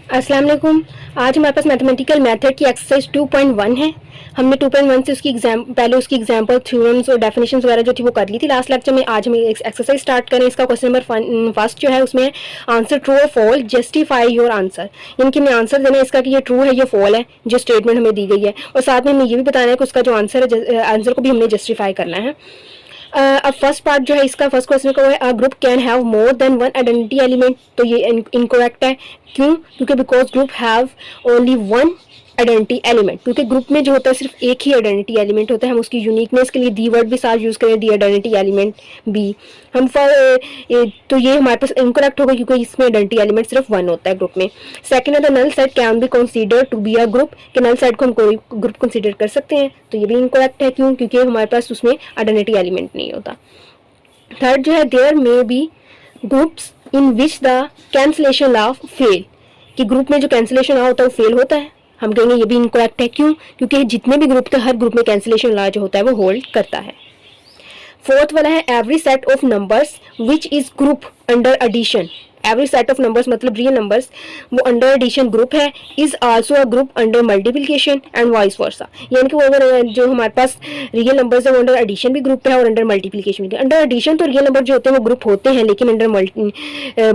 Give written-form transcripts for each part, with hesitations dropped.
अस्सलाम वालेकुम। आज हमारे पास मैथमेटिकल मेथड की एक्सरसाइज 2.1 है। हमने 2.1 से पहले उसकी एग्जांपल, थ्योरम्स और डेफिनेशंस वगैरह जो थी वो कर ली थी लास्ट लेक्चर में। आज हम एक्सरसाइज स्टार्ट करें। इसका क्वेश्चन नंबर फर्स्ट जो है उसमें आंसर ट्रू और फॉल, जस्टिफाई योर आंसर। यानी कि हमें आंसर देना है इसका कि ये ट्रू है, ये फॉल है, जो स्टेटमेंट हमें दी गई है, और साथ में हमें ये भी बताना है कि उसका जो आंसर है, आंसर को भी हमने जस्टिफाई करना है। अब फर्स्ट पार्ट जो है इसका, फर्स्ट क्वेश्चन का वो है, a group can have more than one identity element. तो ये इनकरेक्ट है। क्यों? क्योंकि because group have only one identity element. क्योंकि ग्रुप में जो होता है सिर्फ एक ही आइडेंटिटी एलिमेंट होता है। हम उसकी यूनिकनेस के लिए दी वर्ड भी साथ यूज़ करें, दी आइडेंटिटी एलिमेंट बी। हम तो ये हमारे पास इनकरेक्ट होगा क्योंकि इसमें आइडेंटिटी एलिमेंट सिर्फ वन होता है ग्रुप में। सेकंड है, the null set can be consider to be a group, कि नल सेट को हम कोई ग्रुप कंसीडर कर सकते हैं। तो ये भी इनकरेक्ट है। क्यों? क्योंकि हमारे पास उसमें आइडेंटिटी एलिमेंट नहीं होता। थर्ड जो है, there may be groups in which the cancellation law fail, कि ग्रुप में जो कैंसलेशन लॉ होता है वो फेल होता है। हम कहेंगे ये भी इनकरेक्ट है। क्यों? क्योंकि जितने भी ग्रुप थे हर ग्रुप में कैंसलेशन लॉ जो होता है वो होल्ड करता है। फोर्थ वाला है, every set of numbers which is group under addition. Every set of numbers मतलब रियल नंबर्स, वो अंडर एडिशन ग्रुप है, is also a group under multiplication and vice versa. यानी कि वो अगर जो हमारे पास रियल नंबर्स है वो अंडर एडिशन भी ग्रुप है और अंडर मल्टीप्लिकेशन भी। अंडर एडिशन तो रियल नंबर जो होते हैं वो ग्रुप होते हैं, लेकिन अंडर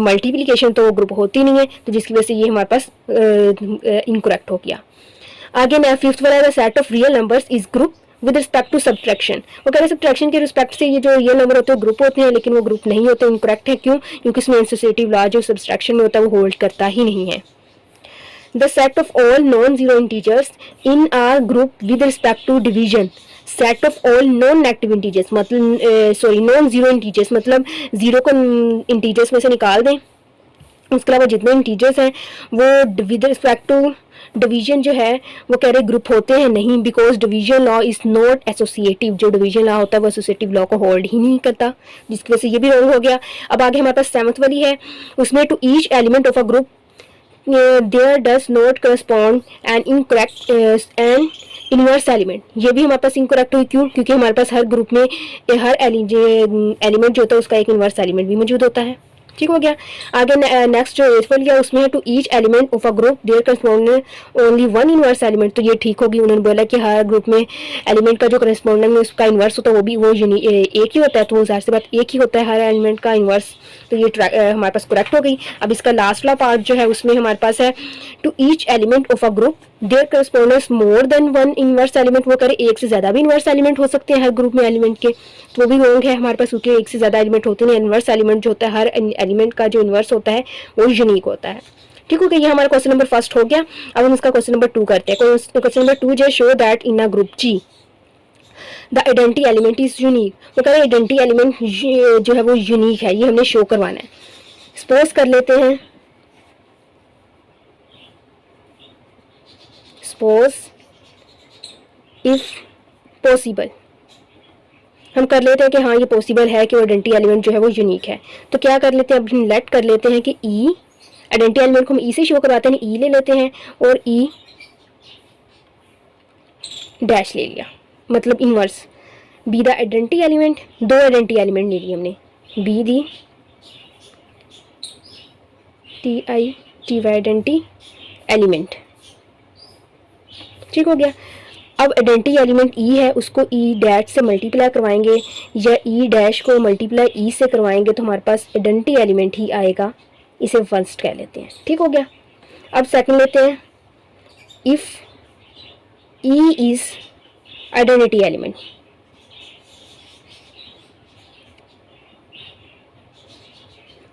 मल्टीप्लिकेशन तो वो ग्रुप होती नहीं है। तो जिसकी वजह से ये हमारे पास इनकरेक्ट हो गया। आगे मैं फिफ्थ वाला, set of real numbers is group with respect to subtraction. वो कह रहे हैं सब्ट्रैक्शन के रिस्पेक्ट से ये जो रियल नंबर होते हैं ग्रुप होते हैं, लेकिन वो ग्रुप नहीं होते, इनकरेक्ट है। क्यों? क्योंकि इसमें एसोसिएटिव लॉ जो सब्ट्रैक्शन में होता है वो होल्ड करता ही नहीं है। The set of all non zero integers in R group with respect to division. Set of all non negative integers मतलब नॉन जीरो इंटीजर्स मतलब जीरो को इंटीजर्स में से निकाल दें, उसके अलावा जितने इंटीजर्स हैं वो विद रिस्पेक्ट टू डिवीजन जो है वो कह रहे ग्रुप होते हैं नहीं, because division law is not associative. जो डिवीजन लॉ होता है वो एसोसिएटिव लॉ को होल्ड ही नहीं करता, जिसकी वजह से ये भी रॉन्ग हो गया। अब आगे हमारे पास सेवंथ वाली है, उसमें to each element of a group there does not correspond and incorrect and inverse element. ये भी हमारे पास इनकरेक्ट हुई। क्यों? क्योंकि हमारे पास हर ग्रुप में हर एलिमेंट जो होता है उसका एक इनवर्स एलिमेंट भी मौजूद होता है। ठीक हो गया। आगे नेक्स्ट जो एथ वाली है उसमें है, to each element of a group there correspondent only one inverse element. तो ये ठीक होगी। उन्होंने बोला कि हर ग्रुप में एलिमेंट का जो करस्पॉन्डेंट उसका इनवर्स होता है वो भी एक ही होता है। तो जाहिर सी बात एक ही होता है हर एलिमेंट का इनवर्स। तो ये हमारे पास करेक्ट हो गई। अब इसका लास्ट वाला पार्ट जो है उसमें हमारे पास है, to each element of a group there correspondence more than one inverse element. वो करे एक से ज्यादा भी इनवर्स एलिमेंट हो सकते हैं हर ग्रुप में एलिमेंट के, तो वो भी रॉन्ग है हमारे पास, क्योंकि एक से ज्यादा एलिमेंट होते हैं। इनवर्स एलिमेंट जो होता है हर एलिमेंट का जो इनवर्स होता है वो यूनिक होता है। ठीक हो गया। ये हमारा क्वेश्चन नंबर फर्स्ट हो गया। अब हम इसका क्वेश्चन नंबर 2 करते हैं। क्वेश्चन नंबर 2 जो show that in a group G the identity element is unique. वो कह रहे हैं आइडेंटिटी एलिमेंट जो है वो यूनिक है, ये हमने शो करवाना है। सपोज कर लेते हैं, सपोज इफ पॉसिबल, हम कर लेते हैं कि हाँ ये पॉसिबल है कि आइडेंटिटी एलिमेंट जो है वो यूनिक है। तो क्या कर लेते हैं, अब हम लेट कर लेते हैं कि ई, आइडेंटिटी एलिमेंट को हम ई से शो करवाते हैं, ई ले लेते हैं और ई डैश ले लिया, मतलब inverse. B the identity element, दो आइडेंटिटी एलिमेंट ले लिए हमने, B the T Y identity element. ठीक हो गया। अब आइडेंटिटी एलिमेंट ई है, उसको ई डैश से मल्टीप्लाई करवाएंगे या ई डैश को मल्टीप्लाई ई से करवाएंगे तो हमारे पास आइडेंटिटी एलिमेंट ही आएगा। इसे फर्स्ट कह लेते हैं। ठीक हो गया। अब सेकंड लेते हैं, if E is identity element.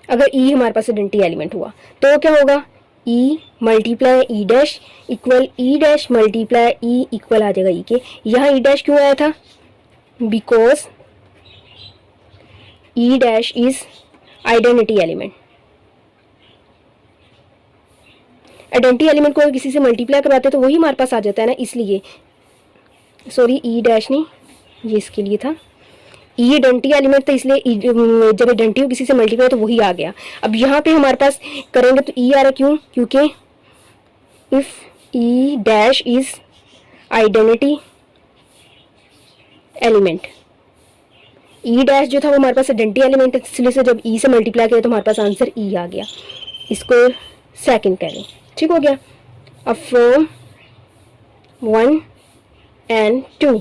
अगर ई हमारे पास आइडेंटिटी एलिमेंट हुआ तो क्या होगा, e multiply e dash equal e dash multiply e equal आ जाएगा ई के। यहाँ ई डैश क्यों आया था, because e dash is identity element. Identity element को किसी से मल्टीप्लाई करवाते तो वही हमारे पास आ जाता है ना, इसलिए सॉरी ई डैश नहीं, ये इसके लिए था। ई आइडेंटिटी एलिमेंट था, इसलिए जब आइडेंटिटी किसी से मल्टीप्लाई तो वही आ गया। अब यहाँ पे हमारे पास करेंगे तो ई आ रहा, क्यों, क्योंकि if E dash is identity element, E dash जो था वो हमारे पास आइडेंटिटी एलिमेंट है, इसलिए से जब ई से मल्टीप्लाई किया तो हमारे पास आंसर ई आ गया। इसको सेकंड करें। ठीक हो गया। अब from 1 and 2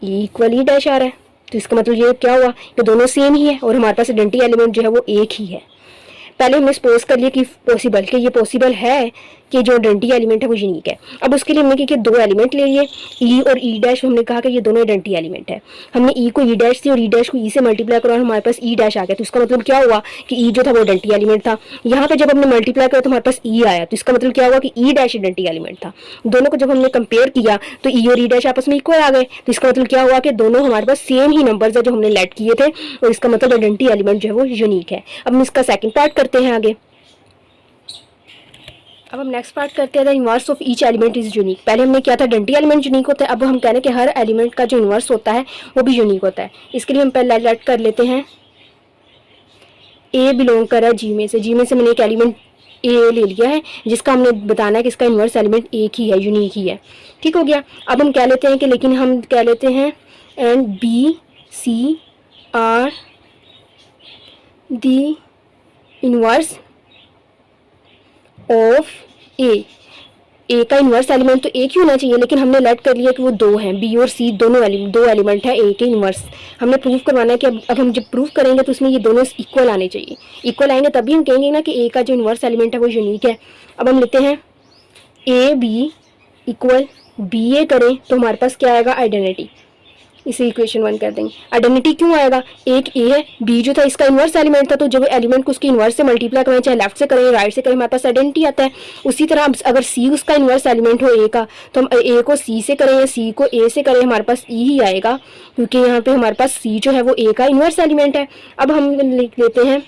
equal e dash आ रहा है, तो इसका मतलब ये क्या हुआ कि दोनों सेम ही है और हमारे पास आइडेंटिटी एलिमेंट जो है वो एक ही है। पहले हमने सपोज कर लिया कि पॉसिबल कि ये पॉसिबल है कि जो आइडेंटिटी एलिमेंट है वो यूनिक है। अब उसके लिए हमने क्या किया, दो एलिमेंट ले लिए, ई और ई डैश। हमने कहा कि ये दोनों आइडेंटिटी एलिमेंट है। हमने ई को ई डैश से और ई डैश को ई से मल्टीप्लाई करा और हमारे पास ई डैश आ गया। तो इसका मतलब क्या हुआ कि ई जो था वो आइडेंटिटी एलिमेंट था। यहाँ पे जब हमने मल्टीप्लाई करा तो हमारे पास ई आया, तो इसका मतलब क्या हुआ कि ई डैश आइडेंटिटी एलिमेंट था। दोनों को जब हमने कंपेयर किया तो ई और ई डैश आपस में इक्वल आ गए। तो इसका मतलब क्या हुआ कि दोनों हमारे पास सेम ही नंबर्स है जो हमने लेट किए थे, और इसका मतलब आइडेंटिटी एलिमेंट जो है वो यूनिक है। अब हम इसका सेकंड पार्ट करते हैं आगे। अब हम नेक्स्ट पार्ट करते हैं, the inverse of each element is unique. पहले हमने क्या था, आइडेंटिटी एलिमेंट यूनिक होता है। अब हम कह रहे हैं कि हर एलिमेंट का जो इनवर्स होता है वो भी यूनिक होता है। इसके लिए हम पहले लेट कर लेते हैं ए बिलोंग कर रहा है जी में से। जी में से मैंने एक एलिमेंट ए ले लिया है जिसका हमने बताना है कि इसका इनवर्स एलिमेंट एक ही है, यूनिक ही है। ठीक हो गया। अब हम कह लेते हैं कि लेकिन हम कह लेते हैं and b c are the inverse of a का इन्वर्स एलिमेंट तो एक ही होना चाहिए, लेकिन हमने लेट कर लिया कि वो दो हैं, बी और सी दोनों दो एलिमेंट है ए के इन्वर्स। हमने प्रूव करवाना है कि अब हम जब प्रूव करेंगे तो उसमें ये दोनों इक्वल आने चाहिए। इक्वल आएंगे तभी हम कहेंगे ना कि ए का जो इन्वर्स एलिमेंट है वो यूनिक है। अब हम लेते हैं ए बी इक्वल बी ए करें तो हमारे पास क्या आएगा, आइडेंटिटी। इसे इक्वेशन 1 कर देंगे। आइडेंटिटी क्यों आएगा, एक ए है, बी जो था इसका इन्वर्स एलिमेंट था, तो जब एलिमेंट को उसके इन्वर्स से मल्टीप्लाई करें, चाहे लेफ्ट से करें राइट से करें, हमारे पास आइडेंटिटी आता है। उसी तरह अगर सी उसका इन्वर्स एलिमेंट हो ए का, तो हम ए को सी से करें या सी को ए से करें, हमारे पास ई ही आएगा, क्योंकि यहाँ पे हमारे पास सी जो है वो ए का इन्वर्स एलिमेंट है। अब हम लिख लेते हैं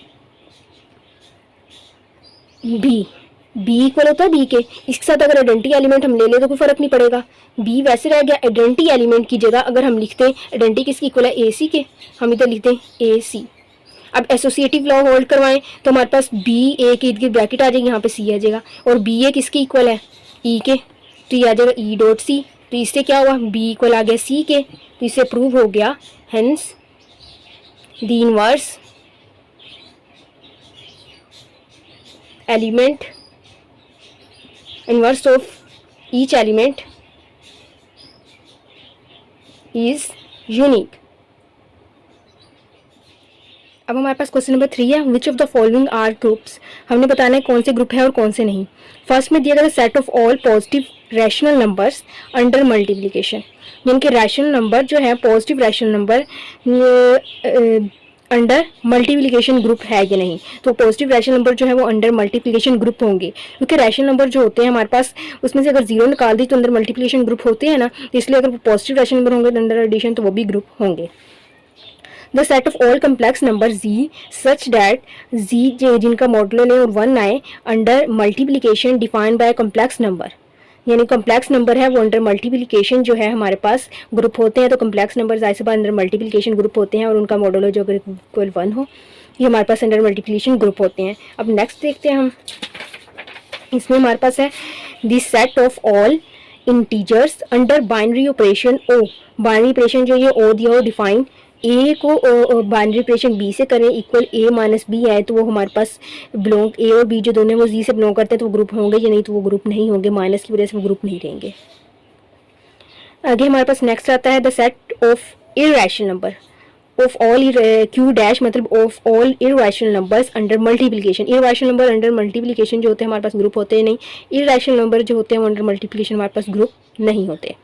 बी इक्वल होता है बी के, इसके साथ अगर आइडेंटिटी एलिमेंट हम ले लें तो कोई फर्क नहीं पड़ेगा, बी वैसे रह गया। आइडेंटिटी एलिमेंट की जगह अगर हम लिखते हैं आइडेंटिटी किसकी इक्वल है, ए सी के, हम इधर लिखते हैं ए सी। अब एसोसिएटिव लॉ होल्ड करवाएं तो हमारे पास बी ए के इर्द गिर्द ब्रैकेट आ जाएगी, यहाँ पे सी आ जाएगा, और बी ए किसकी इक्वल है, ई के, तो ये आ जाएगा ई डॉट सी। तो इससे क्या हुआ, बी इक्वल आ गया सी के, तो इससे प्रूव हो गया hence the inverse element inverse of each element is unique. अब हमारे पास क्वेश्चन नंबर 3 है, which of the following are groups. हमने बताना है कौन से ग्रुप है और कौन से नहीं। फर्स्ट में दिया गया set of all positive rational numbers under multiplication, यानी कि रैशनल नंबर जो है positive rational number under multiplication group है या नहीं। तो पॉजिटिव रैशनल नंबर जो है वो अंडर मल्टीप्लिकेशन ग्रुप होंगे, क्योंकि रैशनल नंबर जो होते हैं हमारे पास उसमें से अगर जीरो निकाल दी तो अंदर मल्टीप्लिकेशन ग्रुप होते हैं ना, तो इसलिए अगर पॉजिटिव रैशनल नंबर होंगे अंडर एडिशन तो वो भी ग्रुप होंगे। The set of all complex number g such that g जिनका मॉडुलो ने और 1 आए under multiplication defined by complex number, यानी कम्प्लेक्स नंबर है वो अंडर मल्टीप्लिकेशन जो है हमारे पास ग्रुप होते हैं। तो कम्प्लेक्स नंबर जाहिर सी बात अंडर मल्टीप्लिकेशन ग्रुप होते हैं, और उनका मॉडुलो जो अगर इक्वल 1 हो ये हमारे पास अंडर मल्टीप्लिकेशन ग्रुप होते हैं। अब नेक्स्ट देखते हैं हम, इसमें हमारे पास है this set of all integers under binary operation O. Binary operation जो ये ओ दिया हो डिफाइन, ए को बाइनरी ऑपरेशन बी से करें इक्वल ए माइनस बी आए तो वो हमारे पास बिलोंग, ए और बी जो दोनों वो जी से बिलोंग करते हैं तो वो ग्रुप होंगे, या नहीं तो वो ग्रुप नहीं होंगे, माइनस की वजह से वो ग्रुप नहीं रहेंगे। आगे हमारे पास नेक्स्ट आता है the set of irrational number of all q dash, मतलब of all irrational numbers under multiplication. Irrational number under multiplication जो होते हैं हमारे पास ग्रुप होते हैं नहीं, इररेशनल नंबर जो होते हैं वो अंडर मल्टीप्लिकेशन हमारे पास ग्रुप नहीं होते।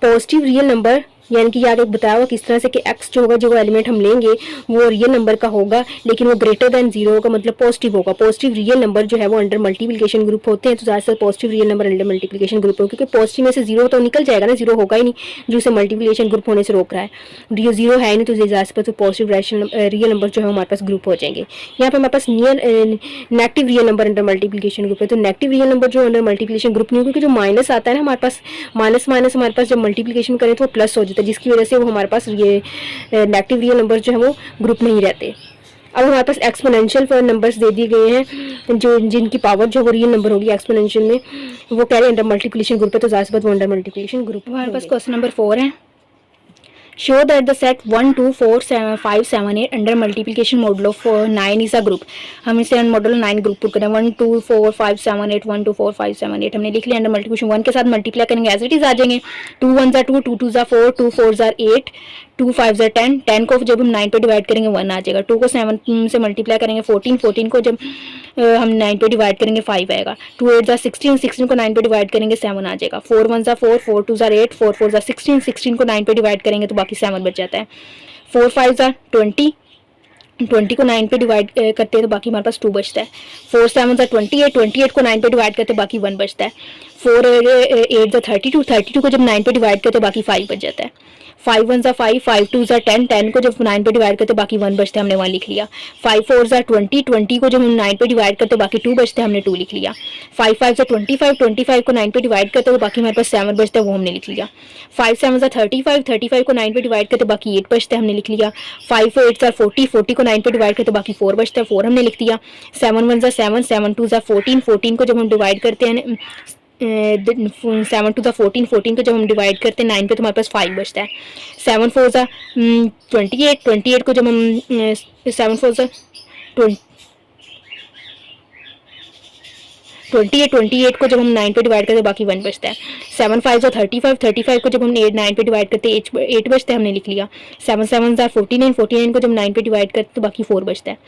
पॉजिटिव रियल नंबर, यानी कि याद एक बताया हुआ किस तरह से कि x जो होगा जो एलिमेंट हम लेंगे वो रियल नंबर का होगा, लेकिन वो ग्रेटर देन 0 होगा, मतलब पॉजिटिव होगा। पॉजिटिव रियल नंबर जो है वो अंडर मल्टीप्लिकेशन ग्रुप होते हैं, तो ज़्यादातर positive real number under multiplication group हो, क्योंकि पॉजिटिव में से 0 तो निकल जाएगा ना, 0 होगा ही नहीं जो उसे मल्टीप्लिकेशन ग्रुप होने से रोक रहा है। जो 0 है नहीं तो ज़्यादातर तो पॉजिटिव रियल नंबर जो है हमारे पास ग्रुप हो जाएंगे। यहाँ पर हमारे पास negative real number under multiplication group है, तो नेगेटिव रियल नंबर जो अंडर मल्टीप्लिकेशन ग्रुप नहीं हो, क्योंकि जो माइनस आता है ना हमारे पास, माइनस माइनस हमारे पास जब मल्टीप्लिकेशन करें तो वो प्लस हो जाता है, जिसकी वजह से वो हमारे पास ये नेगेटिव रियल नंबर जो है वो ग्रुप नहीं रहते। अब हमारे पास एक्सपोनेंशियल नंबर्स दे दिए गए हैं जो जिनकी पावर जो वो रियल नंबर होगी एक्सपोनेंशियल में, वो कह रहे हैं अंडर मल्टीप्लिकेशन ग्रुप है, तो ज़्यादा से वो अंडर मल्टीप्लिकेशन ग्रुप। हमारे पास क्वेश्चन नंबर 4 है, show that the set 1 2 4 7 5 7 8 under multiplication model of 9 is a group. हम इसे मॉडल 9 ग्रुप पुट करें 1 2 4 5 7 8 1 2 4 5 7 8 हमने लिख लिया। अंडर मल्टीप्लिकेशन 1 के साथ मल्टीप्लाई करेंगे एज इट इज आ जाएंगे। 2 1 2 2 2 4 2 4 8 2 5 10 10 को जब हम 9 पे डिवाइड करेंगे 1 आ जाएगा। 2 को 7 से मल्टीप्लाई करेंगे 14 14 को जब हम 9 पे डिवाइड करेंगे 5 आएगा। 2 8 16 16 को 9 पे डिवाइड करेंगे 7 आ जाएगा। 4 1 4 4 2 8 4 4 16 16 को 9 पे डिवाइड करेंगे तो बाकी 7 बच जाता है। 4 5 20 20 को 9 पे डिवाइड करते हैं तो बाकी हमारे पास 2 बचता है। 4 7 28 28 को 9 पे डिवाइड करते हैं बाकी 1 बचता है। 4 8 32 32 को जब 9 पे डिवाइड करते हैं बाकी 5 बच जाता है। 5 1 5 5 2 10 10 को जब 9 पे डिवाइड करते बाकी 1 बचता है, हमने 1 लिख लिया। 5 4 20 20 को जब हम 9 पे डिवाइड करते बाकी 2 बचते हैं, हमने 2 लिख लिया। 5 5 25 25 को 9 पे डिवाइड करते तो बाकी हमारे पास 7 बचता है, वो हमने लिख लिया। 5 7 35 35 को 9 पे डिवाइड करते बाकी 8 बचता है, हमने लिख लिया। 5 8 40 40 को 9 पे डिवाइड करते बाकी 4 बचता है, 4 हमने लिख दिया। 7 1 7 7 2 14 14 को जब हम डिवाइड करते हैं 7 2 14 14 को जब हम डिवाइड करते हैं 9 पे तो हमारे पास 5 बचता है। 7 4 28 28 को जब हम 7 4 28 को जब हम 9 पे डिवाइड करते हैं बाकी 1 बचता है। 7 5 35 35 को जब हम 9 पे डिवाइड करते हैं 8 बचता है, हमने लिख लिया। 7 7 49 49 को जब 9 पे डिवाइड करते तो बाकी 4 बचता है।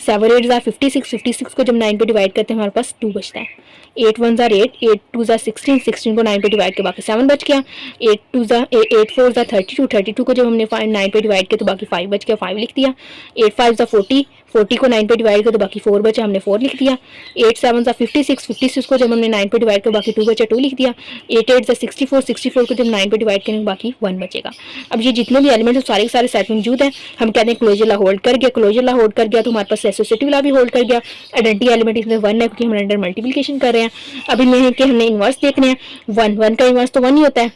7 8 56 56 को जब 9 पे डिवाइड करते हैं हमारे पास 2 बचता है। 8 1 8 8 2 16 16 को 9 पे डिवाइड के बाकी 7 बच गया। 8 4 32 32 को जब हमने 9 पे डिवाइड किया तो बाकी 5 बच गया, 5 लिख दिया। 8 5 40 40 को 9 पे डिवाइड किया तो बाकी 4 बचा, हमने 4 लिख दिया। 8 7 56 56 को जब हमने 9 पे डिवाइड किया बाकी 2 बचा, 2 लिख दिया। 8 8 64 64 को जब 9 पे डिवाइड करेंगे बाकी 1 बचेगा। अब ये जितने भी एलिमेंट सारे के सारे सेट में मौजूद हैं, हम कहते हैं क्लोजर ला होल्ड कर गया। क्लोजर ला होल्ड कर गया तो हमारे पास एसोसिएटिव ला भी होल्ड कर गया। आइडेंटिटी एलिमेंट इसमें 1 है क्योंकि हम अंडर मल्टीप्लिकेशन कर रहे हैं। अब इनमें है कि हमने इन्वर्स देखने हैं। 1 का इन्वर्स तो 1 ही होता है।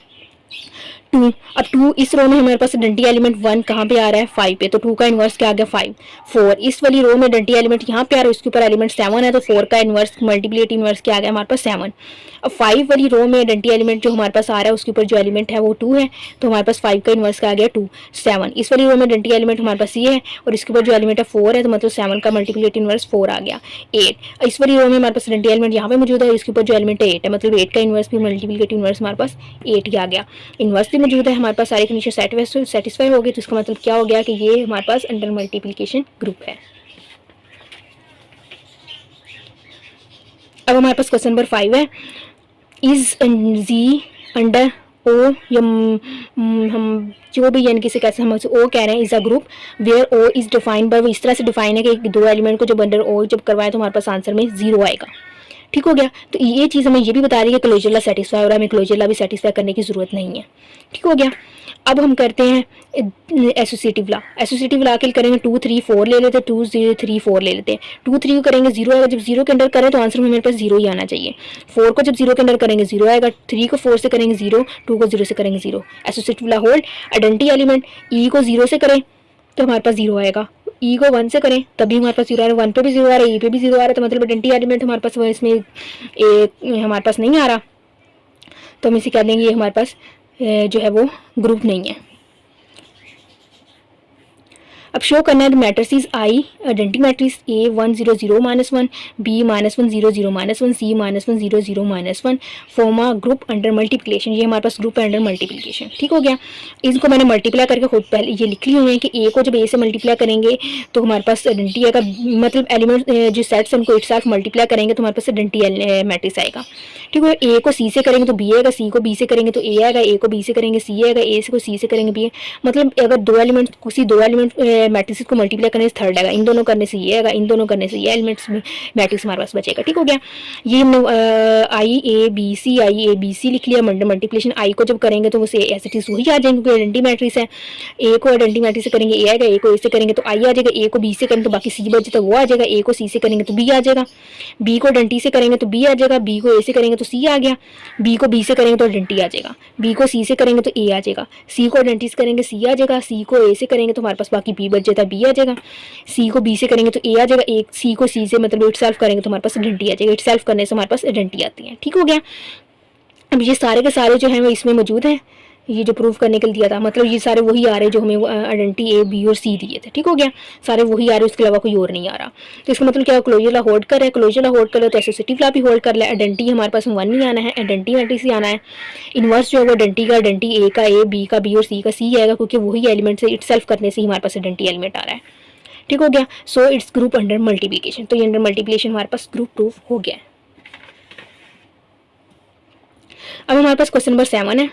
2 अब 2 इस रो में हमारे पास आइडेंटिटी एलिमेंट 1 कहाँ पे आ रहा है 5 पे, तो 2 का इन्वर्स क्या आ गया 5। 4 इस वाली रो में आइडेंटिटी एलिमेंट यहाँ पे आ रहा है, उसके ऊपर एलिमेंट 7 है तो 4 का इन्वर्स मल्टीप्लिकेटिव इन्वर्स क्या आ गया हमारे पास 7। अब 5 वाली रो में आइडेंटिटी एलिमेंट जो हमारे पास आ रहा है उसके ऊपर जो एलिमेंट है वो 2 है, तो हमारे पास 5 का इन्वर्स क्या आ गया 2। 7 इस वाली रो में आइडेंटिटी एलिमेंट हमारे पास ये है और इसके ऊपर जो एलिमेंट है 4 है, तो मतलब 7 का मल्टीप्लिकेटिव इन्वर्स 4 आ गया। 8 इस वाली रो में हमारे पास आइडेंटिटी एलिमेंट यहाँ पे मौजूद है, इसके ऊपर जो एलिमेंट है 8 है, मतलब 8 का इन्वर्स भी मल्टीप्लिकेटिव इन्वर्स हमारे पास 8 ही आ गया। इन्वर्स भी मौजूद है हमारे पास, सारे कंडीशन सेटिस्फाई हो गई, तो इसका मतलब क्या हो गया कि ये हमारे पास अंडर मल्टीप्लिकेशन ग्रुप है। अब हमारे पास क्वेश्चन नंबर 5 है, इज जी अंडर ओ या हम जो भी यानी किसी कैसे हम ओ कह रहे हैं is a group where O is defined by, वो इस तरह से डिफाइन है कि दो एलिमेंट को जब अंडर ओ जब करवाएं तो हमारे पास आंसर में 0 आएगा। ठीक हो गया, तो ये चीज़ हमें ये भी बता रही है कि क्लोजर ला सेटिस्फाई हो रहा है, हमें क्लोजर ला भी सेटिस्फाई करने की जरूरत नहीं है। ठीक हो गया, अब हम करते हैं एसोसिएटिव ला। एसोसिएटिव ला के करेंगे 2 3 4 ले लेते हैं, 2 0 3 4 ले लेते हैं। 2 3 को करेंगे 0 आएगा, जब 0 के अंदर करें तो आंसर में मेरे पास 0 ही आना चाहिए। 4 को जब 0 के अंदर करेंगे 0 आएगा, 3 को 4 से करेंगे 0, 2 को 0 से करेंगे 0। एसोसिएटिव ला होल्ड आइडेंटिटी एलिमेंट ई को 0 से करें तो हमारे पास 0 आएगा, ई को 1 से करें तभी हमारे पास 0 आ रहा है, 1 पे भी 0 आ रहा है, ई पे भी 0 आ रहा है, तो मतलब आइडेंटिटी एलिमेंट हमारे पास इसमें हमारे पास नहीं आ रहा, तो हम इसे कह देंगे ये हमारे पास जो है वो ग्रुप नहीं है। अब शो करना है matrices I identity matrix A 1 0 0 -1, B -1 0 0 -1, C -1 0 0 -1 फॉर्मा ग्रुप अंडर मल्टीप्लिकेशन। ये हमारे पास ग्रुप है अंडर मल्टीप्लिकेशन। ठीक हो गया, इसको मैंने मल्टीप्लाई करके खुद पहले ये लिख ली हुई है कि ए को जब ए से मल्टीप्लाई करेंगे तो हमारे पास आइडेंटिटी आएगा, मतलब एलिमेंट जो सेट्स उनको एक साथ मल्टीप्लाई करेंगे तो हमारे पास आइडेंटिटी मैट्रिक्स आएगा। ठीक है, ए को सी से करेंगे तो बी आएगा, सी को बी से करेंगे तो ए आएगा, ए को बी से करेंगे सी आएगा, ए को सी से करेंगे बी। मतलब अगर दो एलिमेंट किसी दो एलिमेंट मैट्रिक्स को मल्टीप्लाई करने से थर्ड आएगा, इन दोनों करने से ये आएगा, इन दोनों करने से ये एलिमेंट्स में मैट्रिक्स हमारे पास बचेगा। ठीक हो गया, ये हमने आई ए बी सी लिख लिया। मल्टीप्लिकेशन आई को जब करेंगे तो वो ऐसे चीज वही आ जाएंगे क्योंकि आइडेंटिटी मैट्रिक्स है। ए को आइडेंटिटी मैट्रिक्स से करेंगे ए आएगा, ए को ए से करेंगे तो आई आ जाएगा, ए को बी से करेंगे तो बाकी सी बचे तो वो आ जाएगा, ए को सी से करेंगे तो बी आ जाएगा, बी को आइडेंटिटी से करेंगे तो बी आ जाएगा, बी को ए से करेंगे तो सी आ गया, बी को बी से करेंगे तो आइडेंटिटी आ जाएगा, बी को सी से करेंगे तो ए आ जाएगा, सी को आइडेंटिटी से करेंगे सी आ जाएगा, सी को ए से करेंगे तो हमारे पास बाकी बी बच जाता है, बी आ जाएगा, सी को बी से करेंगे तो ए आ जाएगा, एक सी को सी से मतलब इट सेल्फ करेंगे तो हमारे पास आइडेंटिटी आ जाएगा, इट सेल्फ करने से हमारे पास आइडेंटिटी आती है। ठीक हो गया, अब ये सारे के सारे जो हैं वो इसमें मौजूद हैं, ये जो प्रूव करने के लिए दिया था, मतलब ये सारे वही आ रहे हैं जो हमें आइडेंटिटी ए बी और सी दिए थे। ठीक हो गया, सारे वही आ रहे हैं, उसके अलावा कोई और नहीं आ रहा। तो इसका मतलब क्या, क्लोजर लॉ होल्ड कर रहा है, क्लोजर लॉ होल्ड कर रहा है तो एसोसिएटिव लॉ भी होल्ड कर रहा है। आइडेंटिटी हमारे पास 1 नहीं आना है, आइडेंटिटी मैट्रिक्स ही आना है। इनवर्स जो है वो आइडेंटिटी ए का ए, बी का बी और सी का सी आएगा, क्योंकि वही एलिमेंट से इटसेल्फ करने से ही हमारे पास आइडेंटिटी एलिमेंट आ रहा है। ठीक हो गया, so its group under multiplication. तो ये अंडर मल्टीप्लिकेशन हमारे पास ग्रुप प्रूफ हो गया है। अब हमारे पास क्वेश्चन नंबर 7 है,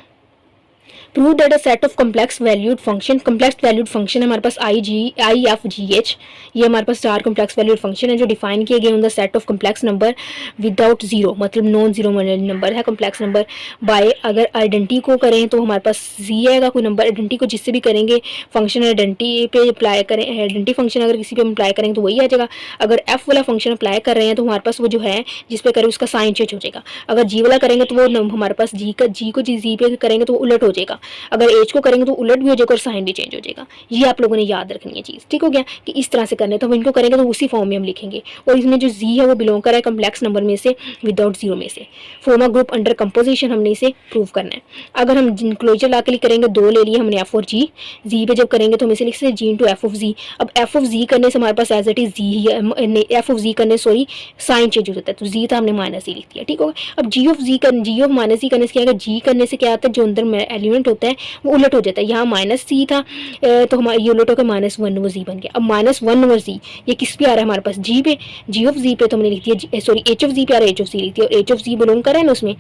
prove that a set of complex valued function. Complex valued function है हमारे पास आई एफ जी एच, ये हमारे पास 4 कम्प्लेक्स वैल्यूड फंक्शन है जो डिफाइन किए गए on the set of complex number without zero, मतलब नॉन जीरो नंबर है कम्प्लेक्स नंबर। बाय अगर आइडेंटिटी को करें तो हमारे पास जी आएगा कोई नंबर, आइडेंटिटी को जिससे भी करेंगे फंक्शन आइडेंटिटी पे अप्लाई करें, आइडेंटिटी फंक्शन अगर किसी पे अप्लाई करेंगे तो वही आ जाएगा। अगर एफ वाला फंक्शन अप्लाई कर रहे हैं तो हमारे पास वो जो है जिस पे करें उसका साइन चेंज हो जाएगा। अगर जी वाला करेंगे तो वो हमारे पास जी को जी पे करेंगे तो वो उलट हो जाएगा। अगर एच को करेंगे तो उलट भी हो जाएगा और साइन भी चेंज हो जाएगा। ये आप लोगों ने याद रखनी है चीज़। ठीक हो गया कि इस तरह से करना है, तो हम इनको करेंगे तो उसी फॉर्म में हम लिखेंगे। और इसमें जो जी है वो बिलोंग कर रहा है कम्प्लेक्स नंबर में से विदाउट जीरो में से। Form a group under composition हमने इसे प्रूव करना है। अगर हम क्लोजर ला के लिए करेंगे, 2 ले लिए हमने एफ और जी पे जब करेंगे तो हम इसे लिख सकते हैं g into f of g. अब एफ ऑफ जी करने से हमारे पास एज इट इज जी ही, एफ ऑफ जी करने सॉरी साइन चेंज हो जाता है, तो जी था हमने माइनस ही लिख दिया। ठीक होगा, अब जी ऑफ जी ऑफ माइनस जी करने से क्या आएगा, जी करने से क्या आता है जो अंदर एलिमेंट होता है वो उलट हो जाता है। यहाँ माइनस सी था तो हमारा ये उलट होकर -1 ओवर जी बन गया। अब -1 ओवर जी ये किस पे आ रहा है हमारे पास, जी पे, जी ऑफ जी पे तो हमने लिख दिया, सॉरी एच ऑफ जी पे आ रहा है, एच ऑफ जी लिख दिया, और एच ऑफ जी बिलोंग कर रहा है ना उसमें,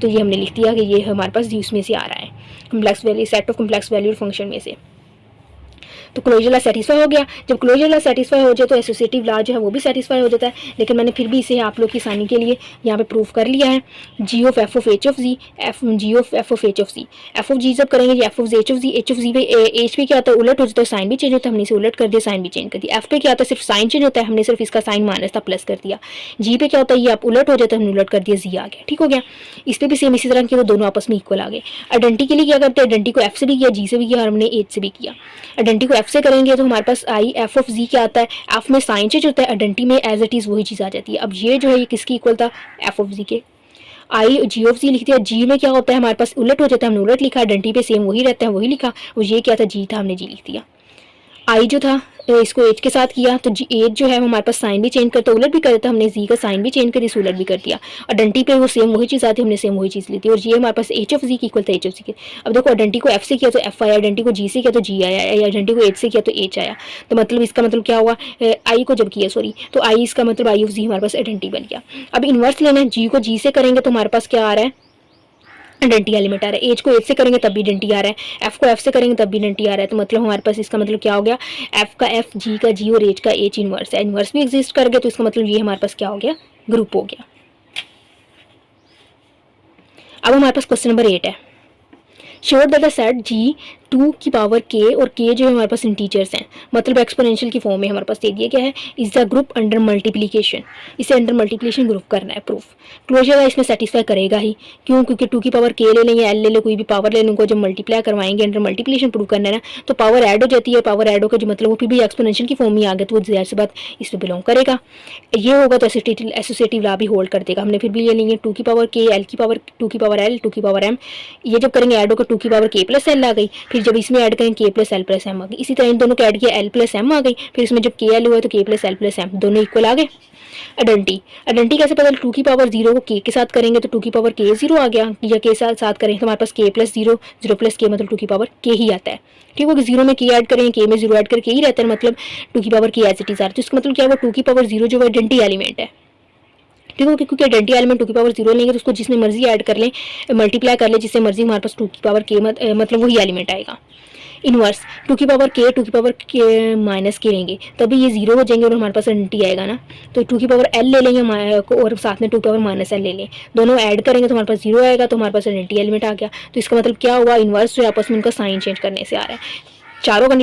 तो ये हमने लिख दिया कि ये हमारे पास जी उसमें से आ रहा है complex value set of complex valued function में से। तो क्लोजर लॉ सेटिस्फाई हो गया। जब क्लोजर लॉ सेटिस्फाई हो जाए तो एसोसिएटिव लॉ जो है वो भी सेटिस्फाई हो जाता है, लेकिन मैंने फिर भी इसे आप लोग की आसानी के लिए यहाँ पे प्रूफ कर लिया है। G of f of h of g, g of f of h of g, f of g जब करेंगे f of h of g पे एच पे क्या होता है उलट हो जाता है, साइन भी चेंज होता है, हमने इसे उलट कर दिया, साइन भी चेंज कर दिया। एफ पे क्या होता है सिर्फ साइन चेंज होता है, हमने सिर्फ इसका साइन माइनस था प्लस कर दिया। जी पे क्या होता है ये आप उलट हो जाता है, हमने उलट कर दिया, जी आ गया। ठीक हो गया, इस पर भी सेम इसी तरह के वो दोनों आपस में इक्वल आ गए। आइडेंटिटी के लिए क्या करते हैं, आइडेंटिटी को एफ से भी किया, जी से भी किया और हमने एच से भी किया। आइडेंटिटी को एफ से करेंगे तो हमारे पास आई एफ ऑफ जी क्या आता है, एफ में साइन चेंज होता है, आइडेंटिटी में एज इट इज वही चीज़ आ जाती है। अब ये जो है ये किसकी इक्वल था, एफ ऑफ जी के। आई जी ऑफ जी लिख दिया, जी में क्या होता है हमारे पास उलट हो जाता है, हमने उलट लिखा, आइडेंटिटी पे सेम वही रहता है वही लिखा, और ये क्या था जी था, हमने जी लिख दिया। आई जो था इसको एच के साथ किया तो जी एच जो है हमारे पास साइन भी चेंज करता उलट भी करता, हमने जी का साइन भी चेंज कर दिया उलट भी कर दिया। आइडेंटिटी पे वो सेम वही चीज़ आती है, हमने सेम वही चीज़ ली थी, और ये हमारे पास एच ऑफ जी की इक्वल था एच ऑफ जी के। अब देखो आइडेंटिटी को एफ से किया तो एफ आया, आइडेंटिटी को जी से किया तो जी आया, आइडेंटिटी को एच से किया तो एच आया। तो मतलब इसका मतलब क्या हुआ, आई को जब किया सॉरी तो आई इसका मतलब आई ऑफ जी हमारे पास आइडेंटिटी बन गया। अब इन्वर्स लेना है, जी को जी से करेंगे तो हमारे पास क्या आ रहा है आइडेंटिटी एलिमेंट आ रहा है, एच को एच से करेंगे तब भी आइडेंटिटी आ रहा है, एफ को एफ से करेंगे तब भी आइडेंटिटी आ रहा है। तो मतलब हमारे पास इसका मतलब क्या हो गया, एफ का एफ, जी का जी और एच का एच इन्वर्स है, इन्वर्स भी एग्जिस्ट कर गया, तो इसका मतलब ये हमारे पास क्या हो गया, ग्रुप हो गया। अब हमारे पास क्वेश्चन नंबर 8 है, शो दैट द सेट जी 2 की पावर k और k जो है हमारे पास इंटीजर्स हैं, मतलब एक्सपोनेंशियल की फॉर्म में हमारे पास दे दिया गया है, is the group under multiplication, इसे अंडर मल्टीप्लिकेशन ग्रुप करना है प्रूफ। क्लोजर है इसमें सेटिस्फाई करेगा ही, क्यों, क्योंकि 2 की पावर k ले लें या l ले लें, कोई भी पावर ले लें, उनको जब मल्टीप्लाई करवाएंगे अंडर मल्टीप्लिकेशन प्रूव करना है ना, तो पावर ऐड हो जाती है, पावर ऐड होकर जो मतलब वो फिर भी एक्सपोनेंशियल की फॉर्म में आ गया तो वो जाहिर सी बात इस पर बिलोंग करेगा। ये होगा तो एसोसिएटिव लॉ भी होल्ड कर देगा। हमने फिर भी ले लेंगे 2 की पावर k, l की पावर 2 की पावर l, 2 की पावर m, ये जब करेंगे ऐड होकर 2 की पावर k प्लस l आ गई, फिर जब इसमें ऐड करेंगे k plus l plus m आ गई, इसी तरह इन दोनों को ऐड किया एल प्लस एम आ गई, फिर इसमें जब के एल हुआ तो के प्लस एल प्लस एम दोनों इक्वल आ गए। आइडेंटिटी कैसे पता, 2 की पावर 0 को k के साथ करेंगे तो 2 की पावर k 0 आ गया, या के साथ करेंगे तो हमारे पास k प्लस 0, 0 प्लस k मतलब 2 की पावर k ही आता है। ठीक है, 0 में k ऐड करेंगे, k में 0 ऐड करके ही रहता है, मतलब 2 की power k as it is आ रहा है। तो इसका मतलब क्या हुआ, 2 की पावर 0 जो है आइडेंटिटी एलिमेंट है। ठीक है, क्योंकि आइडेंटिटी एलिमेंट 2 की पावर 0 लेंगे तो उसको जिसमें मर्जी ऐड कर लें, मल्टीप्लाई कर ले जिससे मर्जी, हमारे पास 2 की पावर k मतलब वही एलिमेंट आएगा। इनवर्स 2 की पावर k माइनस k लेंगे तभी ये 0 हो जाएंगे और हमारे पास आइडेंटिटी आएगा ना, तो 2 की पावर l ले लेंगे और साथ में 2 की पावर माइनस l ले लें, दोनों ऐड करेंगे तो हमारे पास 0 आएगा, तो हमारे पास आइडेंटिटी एलिमेंट आ गया। तो इसका मतलब क्या हुआ, इनवर्स जो आपस में उनका साइन चेंज करने से आ रहा है। चारों कंडीशन